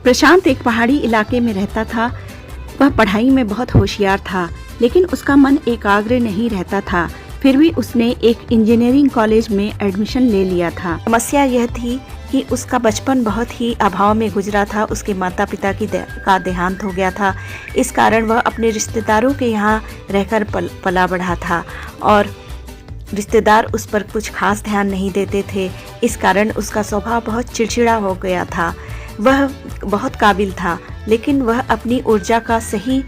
प्रशांत एक पहाड़ी इलाके में रहता था। वह पढ़ाई में बहुत होशियार था, लेकिन उसका मन एकाग्र नहीं रहता था। फिर भी उसने एक इंजीनियरिंग कॉलेज में एडमिशन ले लिया था। समस्या यह थी कि उसका बचपन बहुत ही अभाव में गुजरा था। उसके माता पिता का देहांत हो गया था। इस कारण वह अपने रिश्तेदारों के यहाँ रहकर पला बढ़ा था और रिश्तेदार उस पर कुछ खास ध्यान नहीं देते थे। इस कारण उसका स्वभाव बहुत चिड़चिड़ा हो गया था। वह बहुत काबिल था, लेकिन वह अपनी ऊर्जा का सही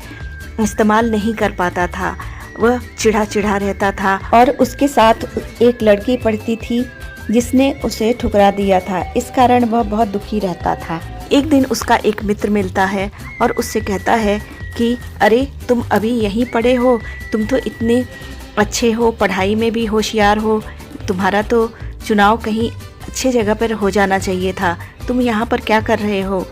इस्तेमाल नहीं कर पाता था। वह चिढ़ा रहता था और उसके साथ एक लड़की पढ़ती थी जिसने उसे ठुकरा दिया था। इस कारण वह बहुत दुखी रहता था। एक दिन उसका एक मित्र मिलता है और उससे कहता है कि अरे तुम अभी यहीं पढ़े हो, तुम तो इतने अच्छे हो, पढ़ाई में भी होशियार हो, तुम्हारा तो चुनाव कहीं अच्छे जगह पर हो जाना चाहिए था, तुम यहाँ पर क्या कर रहे हो।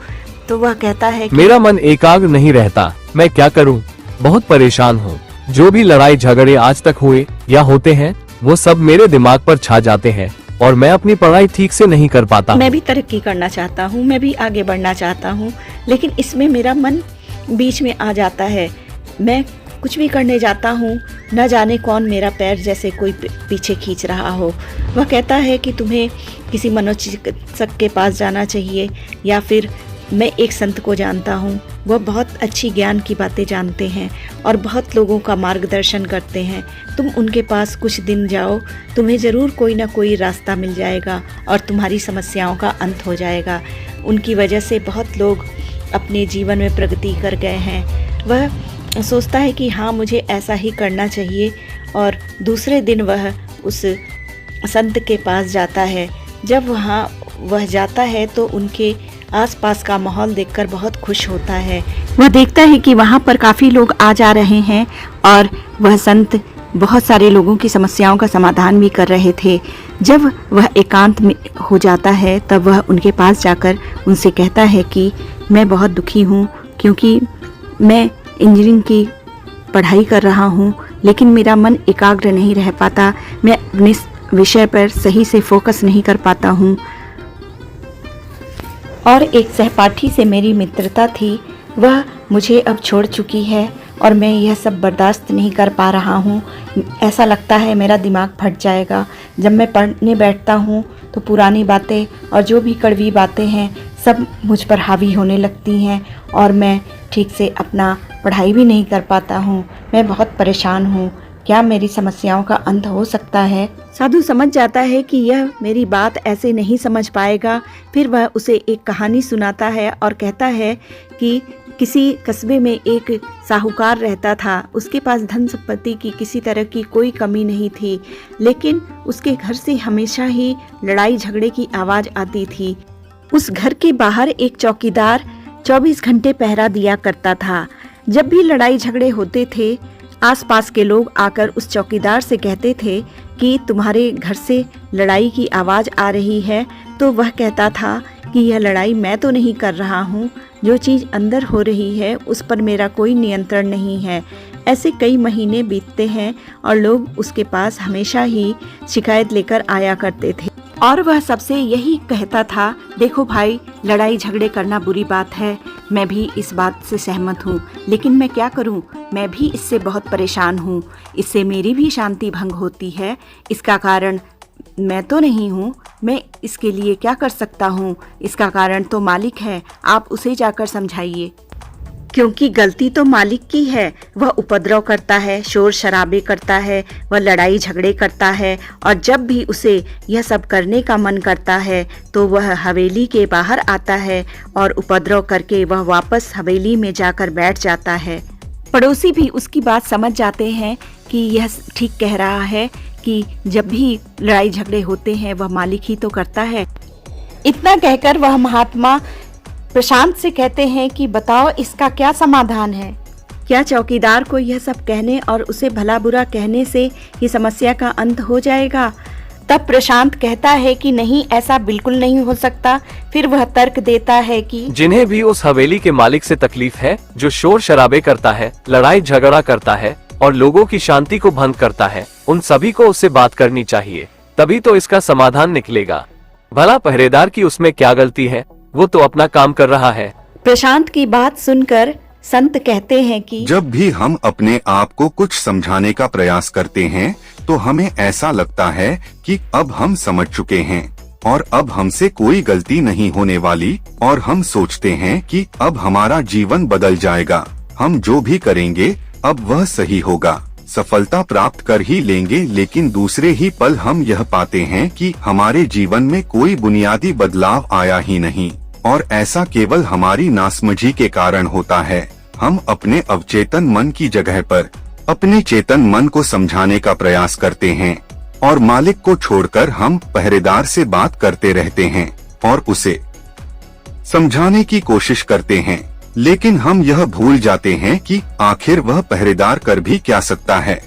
तो वह कहता है कि मेरा मन एकाग्र नहीं रहता, मैं क्या करूँ, बहुत परेशान हूँ। जो भी लड़ाई झगड़े आज तक हुए या होते हैं वो सब मेरे दिमाग पर छा जाते हैं और मैं अपनी पढ़ाई ठीक से नहीं कर पाता। मैं भी तरक्की करना चाहता हूँ, मैं भी आगे बढ़ना चाहता हूँ, लेकिन इसमें मेरा मन बीच में आ जाता है। मैं कुछ भी करने जाता हूँ, न जाने कौन मेरा पैर जैसे कोई पीछे खींच रहा हो। वह कहता है कि तुम्हें किसी मनोचिकित्सक के पास जाना चाहिए, या फिर मैं एक संत को जानता हूँ, वह बहुत अच्छी ज्ञान की बातें जानते हैं और बहुत लोगों का मार्गदर्शन करते हैं। तुम उनके पास कुछ दिन जाओ, तुम्हें ज़रूर कोई ना कोई रास्ता मिल जाएगा और तुम्हारी समस्याओं का अंत हो जाएगा। उनकी वजह से बहुत लोग अपने जीवन में प्रगति कर गए हैं। वह सोचता है कि हाँ, मुझे ऐसा ही करना चाहिए और दूसरे दिन वह उस संत के पास जाता है। जब वहाँ वह जाता है तो उनके आसपास का माहौल देखकर बहुत खुश होता है। वह देखता है कि वहाँ पर काफ़ी लोग आ जा रहे हैं और वह संत बहुत सारे लोगों की समस्याओं का समाधान भी कर रहे थे। जब वह एकांत में हो जाता है तब वह उनके पास जाकर उनसे कहता है कि मैं बहुत दुखी हूँ, क्योंकि मैं इंजीनियरिंग की पढ़ाई कर रहा हूँ, लेकिन मेरा मन एकाग्र नहीं रह पाता, मैं अपने विषय पर सही से फोकस नहीं कर पाता हूँ। और एक सहपाठी से मेरी मित्रता थी, वह मुझे अब छोड़ चुकी है और मैं यह सब बर्दाश्त नहीं कर पा रहा हूँ। ऐसा लगता है मेरा दिमाग फट जाएगा। जब मैं पढ़ने बैठता हूँ तो पुरानी बातें और जो भी कड़वी बातें हैं सब मुझ पर हावी होने लगती हैं और मैं ठीक से अपना पढ़ाई भी नहीं कर पाता हूँ। मैं बहुत परेशान हूँ, क्या मेरी समस्याओं का अंत हो सकता है। साधु समझ जाता है कि यह मेरी बात ऐसे नहीं समझ पाएगा। फिर वह उसे एक कहानी सुनाता है और कहता है कि किसी कस्बे में एक साहूकार रहता था। उसके पास धन संपत्ति की किसी तरह की कोई कमी नहीं थी, लेकिन उसके घर से हमेशा ही लड़ाई झगड़े की आवाज़ आती थी। उस घर के बाहर एक चौकीदार 24 घंटे पहरा दिया करता था। जब भी लड़ाई झगड़े होते थे, आसपास के लोग आकर उस चौकीदार से कहते थे कि तुम्हारे घर से लड़ाई की आवाज़ आ रही है। तो वह कहता था कि यह लड़ाई मैं तो नहीं कर रहा हूँ, जो चीज़ अंदर हो रही है उस पर मेरा कोई नियंत्रण नहीं है। ऐसे कई महीने बीतते हैं और लोग उसके पास हमेशा ही शिकायत लेकर आया करते थे और वह सबसे यही कहता था, देखो भाई, लड़ाई झगड़े करना बुरी बात है, मैं भी इस बात से सहमत हूँ, लेकिन मैं क्या करूँ, मैं भी इससे बहुत परेशान हूँ, इससे मेरी भी शांति भंग होती है। इसका कारण मैं तो नहीं हूँ, मैं इसके लिए क्या कर सकता हूँ, इसका कारण तो मालिक है, आप उसे जाकर समझाइए। क्योंकि गलती तो मालिक की है, वह उपद्रव करता है, शोर शराबे करता है, वह लड़ाई झगड़े करता है और जब भी उसे यह सब करने का मन करता है तो वह हवेली के बाहर आता है और उपद्रव करके वह वापस हवेली में जाकर बैठ जाता है। पड़ोसी भी उसकी बात समझ जाते हैं कि यह ठीक कह रहा है कि जब भी लड़ाई झगड़े होते हैं वह मालिक ही तो करता है। इतना कहकर वह महात्मा प्रशांत से कहते हैं कि बताओ इसका क्या समाधान है। क्या चौकीदार को यह सब कहने और उसे भला बुरा कहने से ही समस्या का अंत हो जाएगा? तब प्रशांत कहता है कि नहीं, ऐसा बिल्कुल नहीं हो सकता। फिर वह तर्क देता है कि जिन्हें भी उस हवेली के मालिक से तकलीफ है, जो शोर शराबे करता है, लड़ाई झगड़ा करता है और लोगों की शांति को भंग करता है, उन सभी को उससे बात करनी चाहिए, तभी तो इसका समाधान निकलेगा। भला पहरेदार की उसमें क्या गलती है, वो तो अपना काम कर रहा है। प्रशांत की बात सुनकर संत कहते हैं कि जब भी हम अपने आप को कुछ समझाने का प्रयास करते हैं तो हमें ऐसा लगता है कि अब हम समझ चुके हैं और अब हमसे कोई गलती नहीं होने वाली, और हम सोचते हैं कि अब हमारा जीवन बदल जाएगा, हम जो भी करेंगे अब वह सही होगा, सफलता प्राप्त कर ही लेंगे। लेकिन दूसरे ही पल हम यह पाते हैं कि हमारे जीवन में कोई बुनियादी बदलाव आया ही नहीं, और ऐसा केवल हमारी नासमझी के कारण होता है। हम अपने अवचेतन मन की जगह पर अपने चेतन मन को समझाने का प्रयास करते हैं और मालिक को छोड़कर हम पहरेदार से बात करते रहते हैं और उसे समझाने की कोशिश करते हैं, लेकिन हम यह भूल जाते हैं कि आखिर वह पहरेदार कर भी क्या सकता है,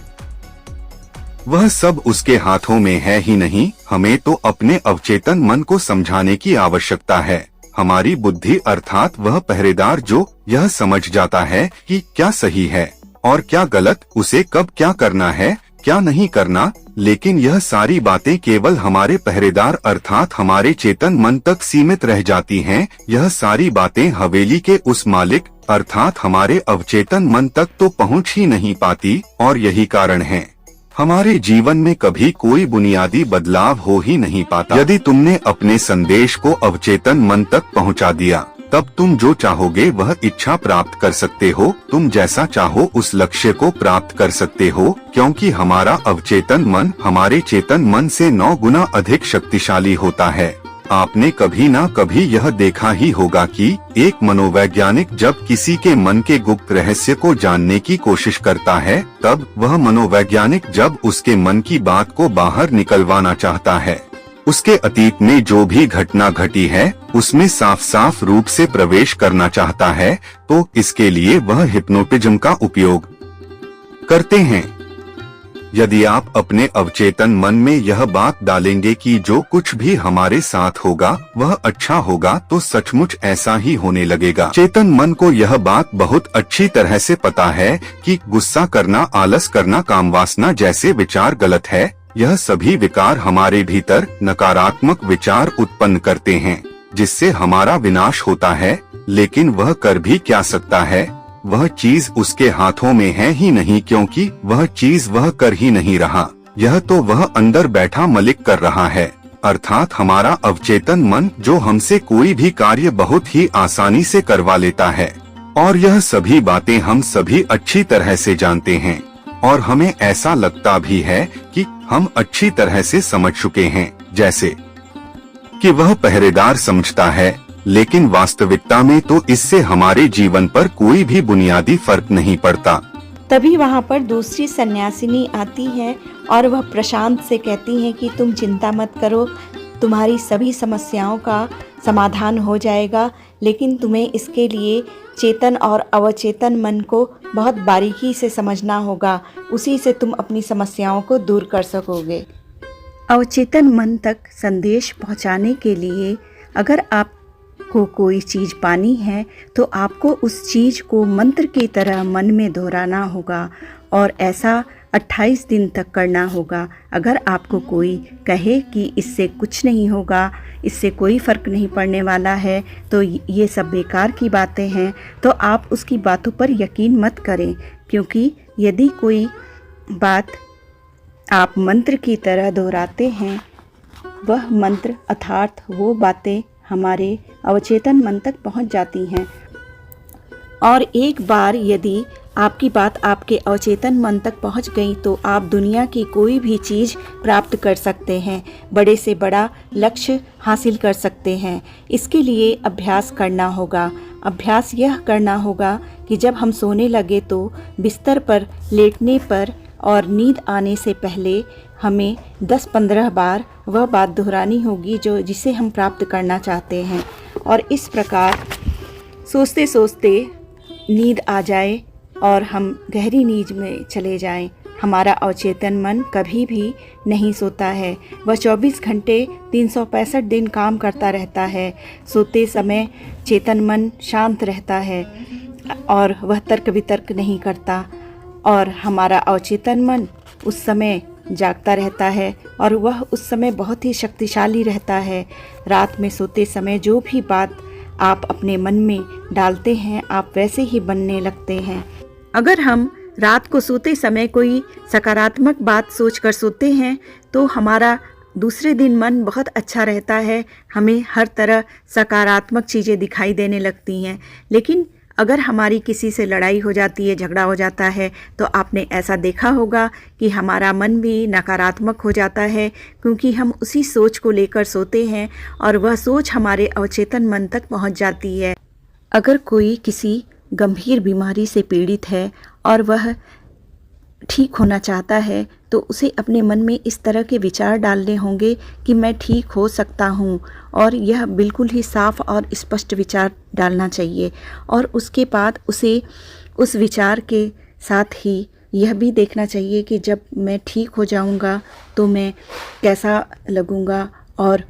वह सब उसके हाथों में है ही नहीं। हमें तो अपने अवचेतन मन को समझाने की आवश्यकता है। हमारी बुद्धि अर्थात वह पहरेदार जो यह समझ जाता है कि क्या सही है और क्या गलत, उसे कब क्या करना है क्या नहीं करना, लेकिन यह सारी बातें केवल हमारे पहरेदार अर्थात हमारे चेतन मन तक सीमित रह जाती हैं। यह सारी बातें हवेली के उस मालिक अर्थात हमारे अवचेतन मन तक तो पहुंच ही नहीं पाती, और यही कारण है हमारे जीवन में कभी कोई बुनियादी बदलाव हो ही नहीं पाता। यदि तुमने अपने संदेश को अवचेतन मन तक पहुंचा दिया, तब तुम जो चाहोगे वह इच्छा प्राप्त कर सकते हो। तुम जैसा चाहो उस लक्ष्य को प्राप्त कर सकते हो, क्योंकि हमारा अवचेतन मन हमारे चेतन मन से 9 गुना अधिक शक्तिशाली होता है। आपने कभी ना कभी यह देखा ही होगा कि एक मनोवैज्ञानिक जब किसी के मन के गुप्त रहस्य को जानने की कोशिश करता है, तब वह मनोवैज्ञानिक जब उसके मन की बात को बाहर निकलवाना चाहता है, उसके अतीत में जो भी घटना घटी है उसमें साफ साफ रूप से प्रवेश करना चाहता है, तो इसके लिए वह हिप्नोटिज्म का उपयोग करते हैं। यदि आप अपने अवचेतन मन में यह बात डालेंगे कि जो कुछ भी हमारे साथ होगा वह अच्छा होगा, तो सचमुच ऐसा ही होने लगेगा। चेतन मन को यह बात बहुत अच्छी तरह से पता है कि गुस्सा करना, आलस करना, कामवासना जैसे विचार गलत है। यह सभी विकार हमारे भीतर नकारात्मक विचार उत्पन्न करते हैं, जिससे हमारा विनाश होता है। लेकिन वह कर भी क्या सकता है, वह चीज उसके हाथों में है ही नहीं, क्योंकि वह चीज वह कर ही नहीं रहा, यह तो वह अंदर बैठा मलिक कर रहा है, अर्थात हमारा अवचेतन मन, जो हमसे कोई भी कार्य बहुत ही आसानी से करवा लेता है। और यह सभी बातें हम सभी अच्छी तरह से जानते हैं, और हमें ऐसा लगता भी है कि हम अच्छी तरह से समझ चुके हैं, जैसे कि वह पहरेदार समझता है। लेकिन वास्तविकता में तो इससे हमारे जीवन पर कोई भी बुनियादी फर्क नहीं पड़ता। तभी वहाँ पर दूसरी सन्यासिनी आती है और वह प्रशांत से कहती है कि तुम चिंता मत करो, तुम्हारी सभी समस्याओं का समाधान हो जाएगा, लेकिन तुम्हें इसके लिए चेतन और अवचेतन मन को बहुत बारीकी से समझना होगा, उसी से तुम अपनी समस्याओं को दूर कर सकोगे। अवचेतन मन तक संदेश पहुंचाने के लिए अगर आपको कोई चीज़ पानी है तो आपको उस चीज़ को मंत्र की तरह मन में दोहराना होगा, और ऐसा 28 दिन तक करना होगा। अगर आपको कोई कहे कि इससे कुछ नहीं होगा, इससे कोई फ़र्क नहीं पड़ने वाला है, तो ये सब बेकार की बातें हैं, तो आप उसकी बातों पर यकीन मत करें, क्योंकि यदि कोई बात आप मंत्र की तरह दोहराते हैं, वह मंत्र अर्थात वो बातें हमारे अवचेतन मन तक पहुंच जाती हैं। और एक बार यदि आपकी बात आपके अवचेतन मन तक पहुंच गई तो आप दुनिया की कोई भी चीज़ प्राप्त कर सकते हैं, बड़े से बड़ा लक्ष्य हासिल कर सकते हैं। इसके लिए अभ्यास करना होगा। अभ्यास यह करना होगा कि जब हम सोने लगे तो बिस्तर पर लेटने पर और नींद आने से पहले हमें 10-15 बार वह बात दोहरानी होगी जिसे हम प्राप्त करना चाहते हैं। और इस प्रकार सोचते सोचते नींद आ जाए और हम गहरी नींद में चले जाएं। हमारा अवचेतन मन कभी भी नहीं सोता है, वह 24 घंटे 365 दिन काम करता रहता है। सोते समय चेतन मन शांत रहता है और वह तर्क वितर्क नहीं करता, और हमारा अवचेतन मन उस समय जागता रहता है और वह उस समय बहुत ही शक्तिशाली रहता है। रात में सोते समय जो भी बात आप अपने मन में डालते हैं आप वैसे ही बनने लगते हैं। अगर हम रात को सोते समय कोई सकारात्मक बात सोचकर सोते हैं तो हमारा दूसरे दिन मन बहुत अच्छा रहता है, हमें हर तरह सकारात्मक चीज़ें दिखाई देने लगती हैं। लेकिन अगर हमारी किसी से लड़ाई हो जाती है, झगड़ा हो जाता है, तो आपने ऐसा देखा होगा कि हमारा मन भी नकारात्मक हो जाता है, क्योंकि हम उसी सोच को लेकर सोते हैं और वह सोच हमारे अवचेतन मन तक पहुंच जाती है। अगर कोई किसी गंभीर बीमारी से पीड़ित है और वह ठीक होना चाहता है तो उसे अपने मन में इस तरह के विचार डालने होंगे कि मैं ठीक हो सकता हूँ, और यह बिल्कुल ही साफ और स्पष्ट विचार डालना चाहिए। और उसके बाद उसे उस विचार के साथ ही यह भी देखना चाहिए कि जब मैं ठीक हो जाऊँगा तो मैं कैसा लगूँगा और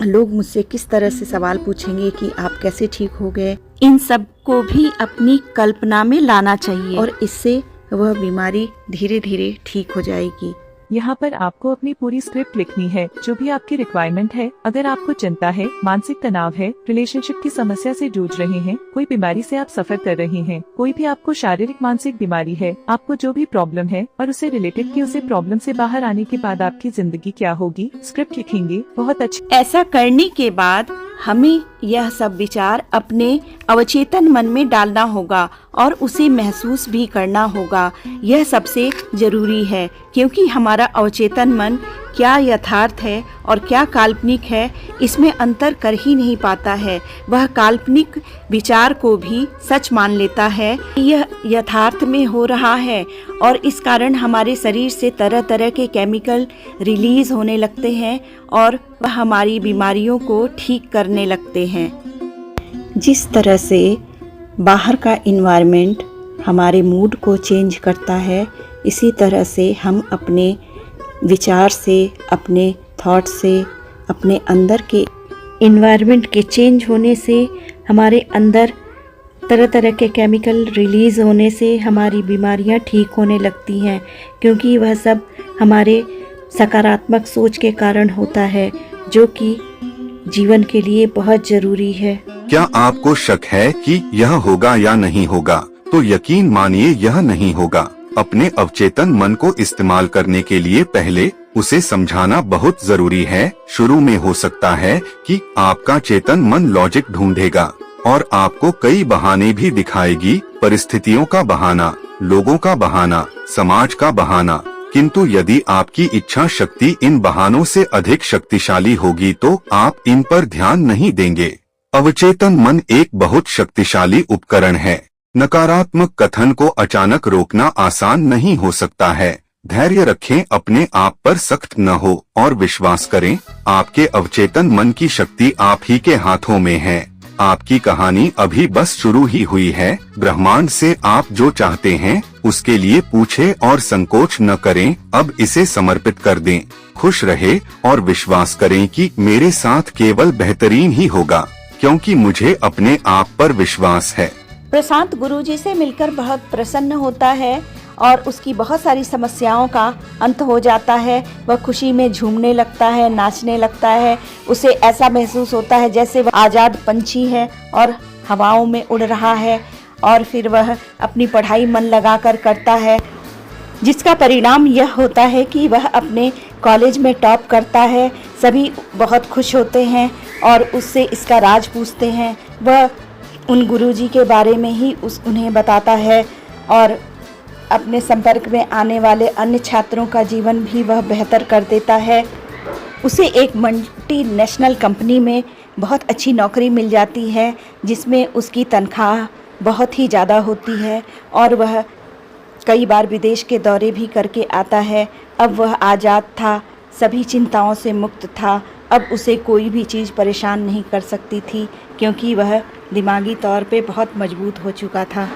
लोग मुझसे किस तरह से सवाल पूछेंगे कि आप कैसे ठीक हो गए। इन सब को भी अपनी कल्पना में लाना चाहिए और इससे वह बीमारी धीरे धीरे ठीक हो जाएगी। यहाँ पर आपको अपनी पूरी स्क्रिप्ट लिखनी है, जो भी आपकी रिक्वायरमेंट है। अगर आपको चिंता है, मानसिक तनाव है, रिलेशनशिप की समस्या से जूझ रहे हैं, कोई बीमारी से आप सफर कर रहे हैं, कोई भी आपको शारीरिक मानसिक बीमारी है, आपको जो भी प्रॉब्लम है और उसे रिलेटेड कि उसे प्रॉब्लम से बाहर आने के बाद आपकी जिंदगी क्या होगी, स्क्रिप्ट लिखेंगे बहुत अच्छी। ऐसा करने के बाद हमें यह सब विचार अपने अवचेतन मन में डालना होगा और उसे महसूस भी करना होगा। यह सबसे जरूरी है, क्योंकि हमारा अवचेतन मन क्या यथार्थ है और क्या काल्पनिक है इसमें अंतर कर ही नहीं पाता है। वह काल्पनिक विचार को भी सच मान लेता है, यह यथार्थ में हो रहा है, और इस कारण हमारे शरीर से तरह तरह के केमिकल रिलीज होने लगते हैं और वह हमारी बीमारियों को ठीक करने लगते हैं। जिस तरह से बाहर का इन्वायरमेंट हमारे मूड को चेंज करता है, इसी तरह से हम अपने विचार से, अपने थॉट से, अपने अंदर के इन्वायरमेंट के चेंज होने से, हमारे अंदर तरह तरह के केमिकल रिलीज़ होने से हमारी बीमारियां ठीक होने लगती हैं, क्योंकि वह सब हमारे सकारात्मक सोच के कारण होता है, जो कि जीवन के लिए बहुत ज़रूरी है। क्या आपको शक है कि यह होगा या नहीं होगा? तो यकीन मानिए यह नहीं होगा। अपने अवचेतन मन को इस्तेमाल करने के लिए पहले उसे समझाना बहुत जरूरी है। शुरू में हो सकता है कि आपका चेतन मन लॉजिक ढूंढेगा और आपको कई बहाने भी दिखाएगी, परिस्थितियों का बहाना, लोगों का बहाना, समाज का बहाना। किंतु यदि आपकी इच्छा शक्ति इन बहानों से अधिक शक्तिशाली होगी तो आप इन पर ध्यान नहीं देंगे। अवचेतन मन एक बहुत शक्तिशाली उपकरण है। नकारात्मक कथन को अचानक रोकना आसान नहीं हो सकता है। धैर्य रखें, अपने आप पर सख्त न हो और विश्वास करें, आपके अवचेतन मन की शक्ति आप ही के हाथों में है। आपकी कहानी अभी बस शुरू ही हुई है। ब्रह्मांड से आप जो चाहते हैं उसके लिए पूछे और संकोच न करें, अब इसे समर्पित कर दें। खुश रहे और विश्वास करें कि मेरे साथ केवल बेहतरीन ही होगा, क्योंकि मुझे अपने आप पर विश्वास है। प्रशांत गुरुजी से मिलकर बहुत प्रसन्न होता है और उसकी बहुत सारी समस्याओं का अंत हो जाता है। वह खुशी में झूमने लगता है, नाचने लगता है। उसे ऐसा महसूस होता है जैसे वह आज़ाद पंछी है और हवाओं में उड़ रहा है, और फिर वह अपनी पढ़ाई मन लगाकर करता है, जिसका परिणाम यह होता है कि वह अपने कॉलेज में टॉप करता है। सभी बहुत खुश होते हैं और उससे इसका राज पूछते हैं। वह उन गुरुजी के बारे में ही उन्हें बताता है और अपने संपर्क में आने वाले अन्य छात्रों का जीवन भी वह बेहतर कर देता है। उसे एक मल्टीनेशनल कंपनी में बहुत अच्छी नौकरी मिल जाती है, जिसमें उसकी तनख्वाह बहुत ही ज़्यादा होती है और वह कई बार विदेश के दौरे भी करके आता है। अब वह आज़ाद था, सभी चिंताओं से मुक्त था। अब उसे कोई भी चीज़ परेशान नहीं कर सकती थी, क्योंकि वह दिमागी तौर पे बहुत मजबूत हो चुका था।